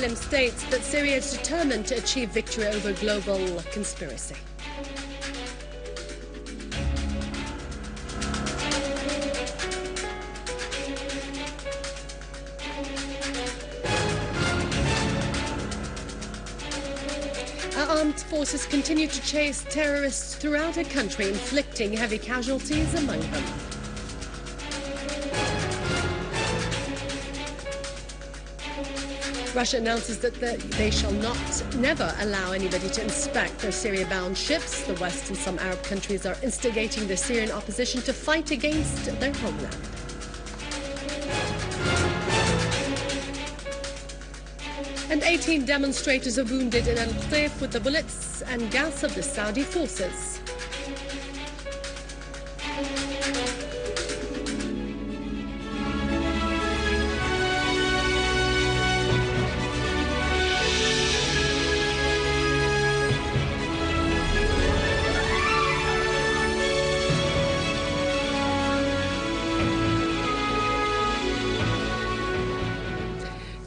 Al-Moallem states that Syria is determined to achieve victory over global conspiracy. Our armed forces continue to chase terrorists throughout a country, inflicting heavy casualties among them. Russia announces that they shall never allow anybody to inspect their Syria-bound ships. The West and some Arab countries are instigating the Syrian opposition to fight against their homeland. And 18 demonstrators are wounded in Al-Qutaif with the bullets and gas of the Saudi forces.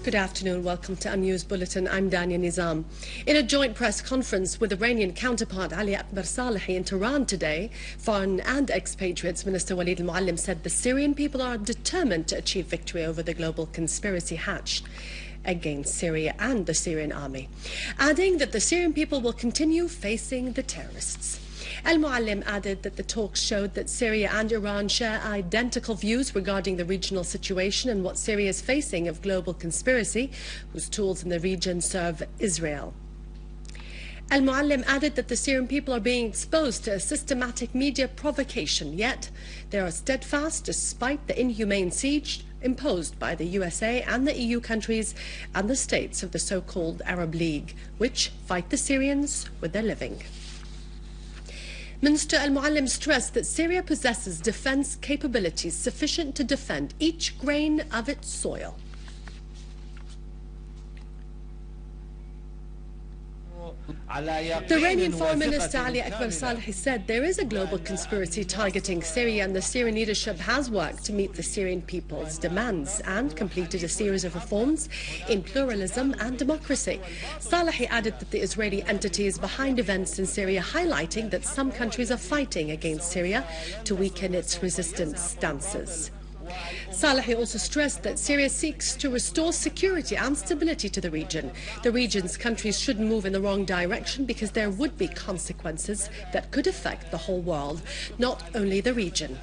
Good afternoon. Welcome to our news bulletin. I'm Dania Nizam. In a joint press conference with Iranian counterpart Ali Akbar Salehi in Tehran today, foreign and expatriates Minister Al-Moallem said the Syrian people are determined to achieve victory over the global conspiracy hatched against Syria and the Syrian army, adding that the Syrian people will continue facing the terrorists. Al-Moallem added that the talks showed that Syria and Iran share identical views regarding the regional situation and what Syria is facing of global conspiracy, whose tools in the region serve Israel. Al-Moallem added that the Syrian people are being exposed to a systematic media provocation, yet they are steadfast despite the inhumane siege imposed by the USA and the EU countries and the states of the so-called Arab League, which fight the Syrians with their living. Minister Al-Moallem stressed that Syria possesses defense capabilities sufficient to defend each grain of its soil. The Iranian Foreign Minister Ali Akbar Salehi said there is a global conspiracy targeting Syria and the Syrian leadership has worked to meet the Syrian people's demands and completed a series of reforms in pluralism and democracy. Salehi added that the Israeli entity is behind events in Syria, highlighting that some countries are fighting against Syria to weaken its resistance stances. Salehi also stressed that Syria seeks to restore security and stability to the region. The region's countries shouldn't move in the wrong direction because there would be consequences that could affect the whole world, not only the region.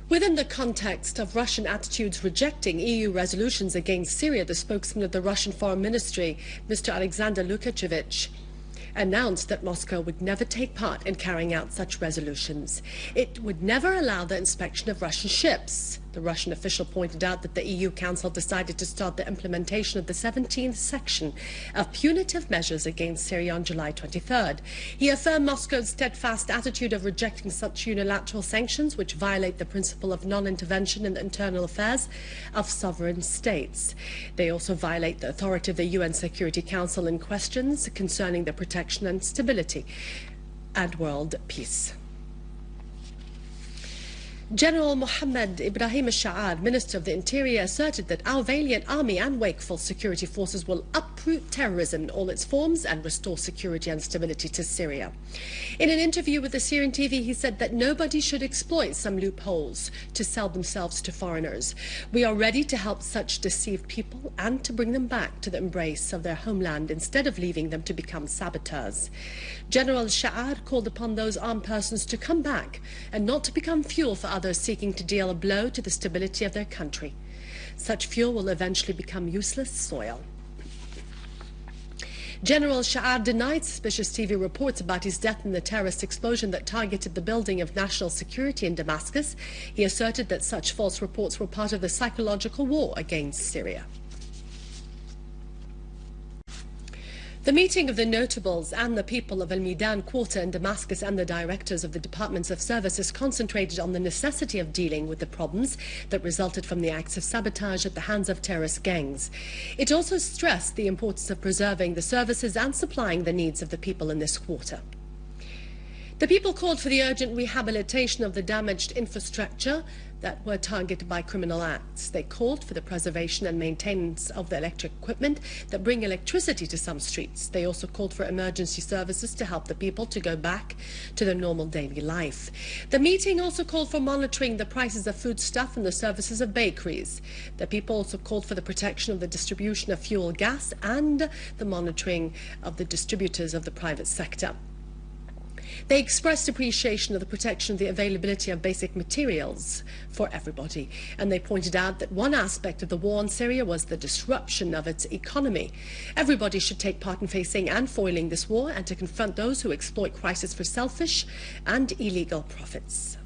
Within the context of Russian attitudes rejecting EU resolutions against Syria, the spokesman of the Russian Foreign Ministry, Mr. Alexander Lukashevich, announced that Moscow would never take part in carrying out such resolutions. It would never allow the inspection of Russian ships. The Russian official pointed out that the EU Council decided to start the implementation of the 17th section of punitive measures against Syria on July 23rd. He affirmed Moscow's steadfast attitude of rejecting such unilateral sanctions which violate the principle of non-intervention in the internal affairs of sovereign states. They also violate the authority of the UN Security Council in questions concerning the protection and stability and world peace. General Mohammed Ibrahim al-Sha'ar, Minister of the Interior, asserted that our valiant army and wakeful security forces will uproot terrorism in all its forms and restore security and stability to Syria. In an interview with the Syrian TV, he said that nobody should exploit some loopholes to sell themselves to foreigners. We are ready to help such deceived people and to bring them back to the embrace of their homeland instead of leaving them to become saboteurs. General al-Sha'ar called upon those armed persons to come back and not to become fuel for others seeking to deal a blow to the stability of their country. Such fuel will eventually become useless soil. General Sha'ar denied suspicious TV reports about his death in the terrorist explosion that targeted the building of national security in Damascus. He asserted that such false reports were part of the psychological war against Syria. The meeting of the notables and the people of al-Midan quarter in Damascus and the directors of the departments of services concentrated on the necessity of dealing with the problems that resulted from the acts of sabotage at the hands of terrorist gangs. It also stressed the importance of preserving the services and supplying the needs of the people in this quarter. The people called for the urgent rehabilitation of the damaged infrastructure that were targeted by criminal acts. They called for the preservation and maintenance of the electric equipment that bring electricity to some streets. They also called for emergency services to help the people to go back to their normal daily life. The meeting also called for monitoring the prices of foodstuff and the services of bakeries. The people also called for the protection of the distribution of fuel gas and the monitoring of the distributors of the private sector. They expressed appreciation of the protection of the availability of basic materials for everybody, and they pointed out that one aspect of the war in Syria was the disruption of its economy. Everybody should take part in facing and foiling this war and to confront those who exploit crisis for selfish and illegal profits.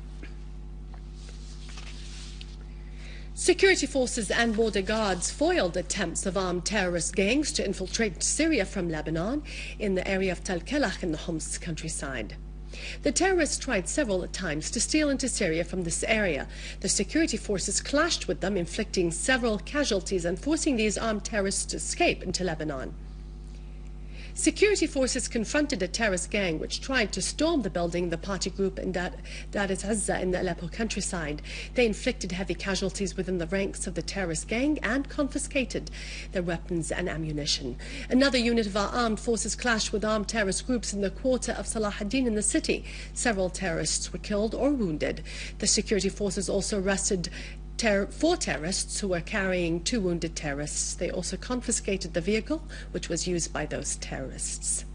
Security forces and border guards foiled attempts of armed terrorist gangs to infiltrate Syria from Lebanon in the area of Tel Kelach in the Homs countryside. The terrorists tried several times to steal into Syria from this area. The security forces clashed with them, inflicting several casualties and forcing these armed terrorists to escape into Lebanon. Security forces confronted a terrorist gang which tried to storm the building, the party group in Dar es-Azza in the Aleppo countryside. They inflicted heavy casualties within the ranks of the terrorist gang and confiscated their weapons and ammunition. Another unit of our armed forces clashed with armed terrorist groups in the quarter of Salehi in the city. Several terrorists were killed or wounded. The security forces also arrested 4 terrorists who were carrying 2 wounded terrorists. They also confiscated the vehicle which was used by those terrorists.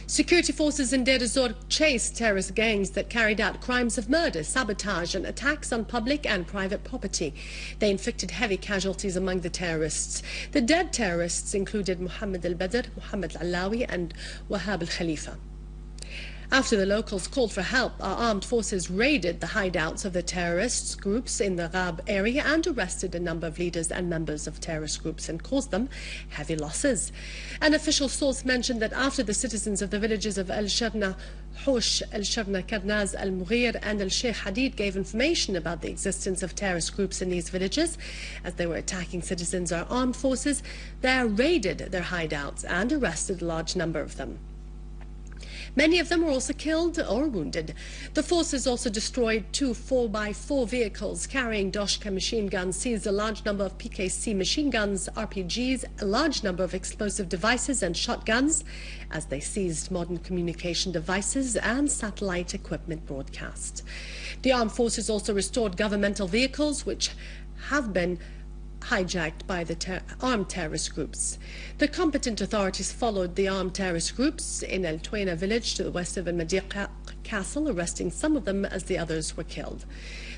Security forces in Deir ez-Zor chased terrorist gangs that carried out crimes of murder, sabotage and attacks on public and private property. They inflicted heavy casualties among the terrorists. The dead terrorists included Mohammed al-Badr, Mohammed al-Alawi and Wahab al-Khalifa. After the locals called for help, our armed forces raided the hideouts of the terrorist groups in the Ghab area and arrested a number of leaders and members of terrorist groups and caused them heavy losses. An official source mentioned that after the citizens of the villages of Al-Sharna Hosh, Al-Sharna Karnaz, Al-Mughir and Al-Sheikh Hadid gave information about the existence of terrorist groups in these villages, as they were attacking citizens, our armed forces there raided their hideouts and arrested a large number of them. Many of them were also killed or wounded. The forces also destroyed 2 4x4 vehicles carrying Doshka machine guns, seized a large number of PKC machine guns, RPGs, a large number of explosive devices and shotguns, as they seized modern communication devices and satellite equipment broadcast. The armed forces also restored governmental vehicles which have been hijacked by the armed terrorist groups. The competent authorities followed the armed terrorist groups in El Tuena village to the west of Al-Midan castle, arresting some of them as the others were killed.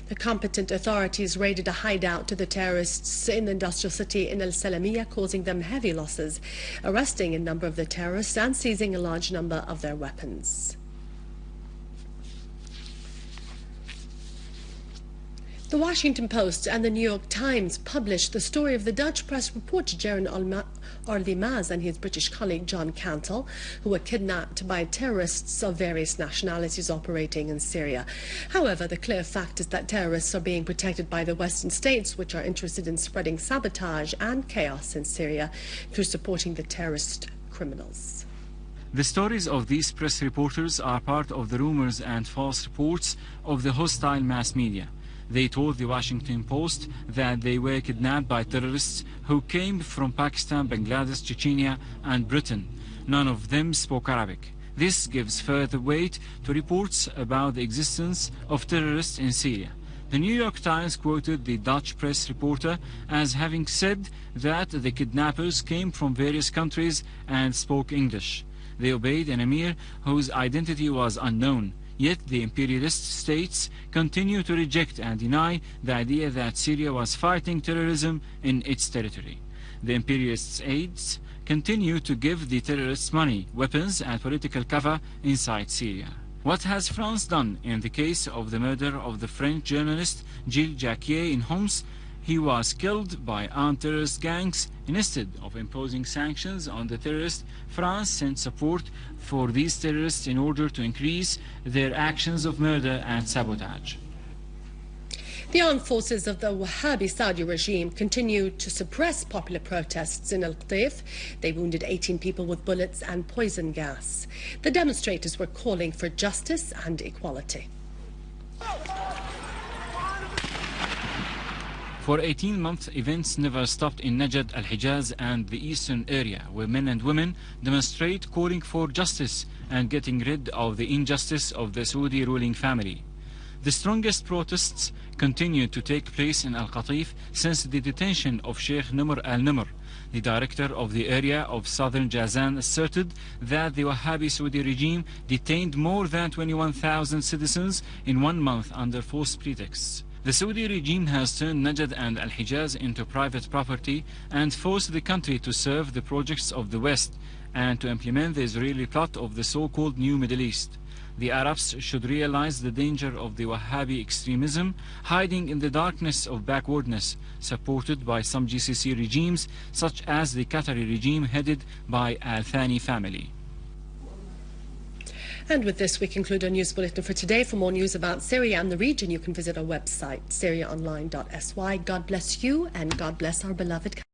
The competent authorities raided a hideout to the terrorists in the industrial city in Al-Salamiya, causing them heavy losses, arresting a number of the terrorists and seizing a large number of their weapons. The Washington Post and the New York Times published the story of the Dutch press reporter Jeroen Orlemaz and his British colleague John Cantle, who were kidnapped by terrorists of various nationalities operating in Syria. However, the clear fact is that terrorists are being protected by the Western states, which are interested in spreading sabotage and chaos in Syria through supporting the terrorist criminals. The stories of these press reporters are part of the rumors and false reports of the hostile mass media. They told the Washington Post that they were kidnapped by terrorists who came from Pakistan, Bangladesh, Chechnya, and Britain. None of them spoke Arabic. This gives further weight to reports about the existence of terrorists in Syria. The New York Times quoted the Dutch press reporter as having said that the kidnappers came from various countries and spoke English. They obeyed an emir whose identity was unknown. Yet the imperialist states continue to reject and deny the idea that Syria was fighting terrorism in its territory. The imperialist aides continue to give the terrorists money, weapons and political cover inside Syria. What has France done in the case of the murder of the French journalist Gilles Jacquier in Homs? He was killed by armed terrorist gangs. Instead of imposing sanctions on the terrorists, France sent support for these terrorists in order to increase their actions of murder and sabotage. The armed forces of the Wahhabi Saudi regime continue to suppress popular protests in Al-Qatif. They wounded 18 people with bullets and poison gas. The demonstrators were calling for justice and equality. For 18 months, events never stopped in Najd, Al-Hijaz and the eastern area, where men and women demonstrate calling for justice and getting rid of the injustice of the Saudi ruling family. The strongest protests continued to take place in Al-Qatif since the detention of Sheikh Numr al-Numr. The director of the area of southern Jazan asserted that the Wahhabi Saudi regime detained more than 21,000 citizens in 1 month under false pretexts. The Saudi regime has turned Najd and Al-Hijaz into private property and forced the country to serve the projects of the West and to implement the Israeli plot of the so-called New Middle East. The Arabs should realize the danger of the Wahhabi extremism hiding in the darkness of backwardness, supported by some GCC regimes such as the Qatari regime headed by Al-Thani family. And with this, we conclude our news bulletin for today. For more news about Syria and the region, you can visit our website, syriaonline.sy. God bless you and God bless our beloved country.